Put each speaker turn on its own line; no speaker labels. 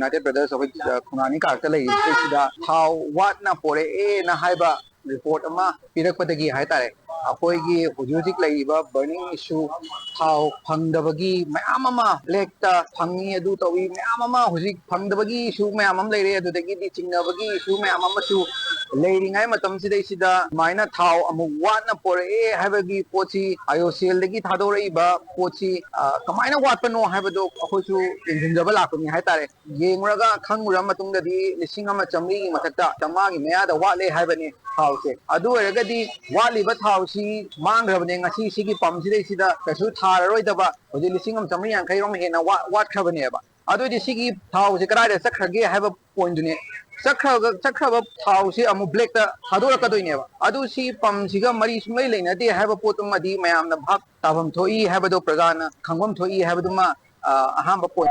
United Brothers of Kunani Kartala is how what na pore na haiba report ama pirakpadagi haitare. Apoigi hujuzik laiba burning issue how phangdabagi mayamama lekta phangi adu tawi mayamama hujuk phangdabagi issue mayamam leire adudagi di chingnabagi issue mayamama su leiringai matam sidai sida maina thau amu watna pore habagi pochi IOCL dagi thadoraiba pochi kamaina watpano habado akhoisu injinjaba lakuni haitare yengraga khangura matungdadi lising ama chamri mathakta tamagi mayada watle habani thause adu eragadi waliba thausi mangrabane ngasi sigi pamsidai sida kasu thararoi hoji lising am chamri yankai rom hena wat khabane ba adu di sigi thausi karaida sakhage haba point dune sakhaba thausi amu black ta hadora kadoine ba adu si pamsiga mari sumai leina de haba potum madi mayamna bhak tabam thoi habado pragana khangom thoi habaduma ahamba point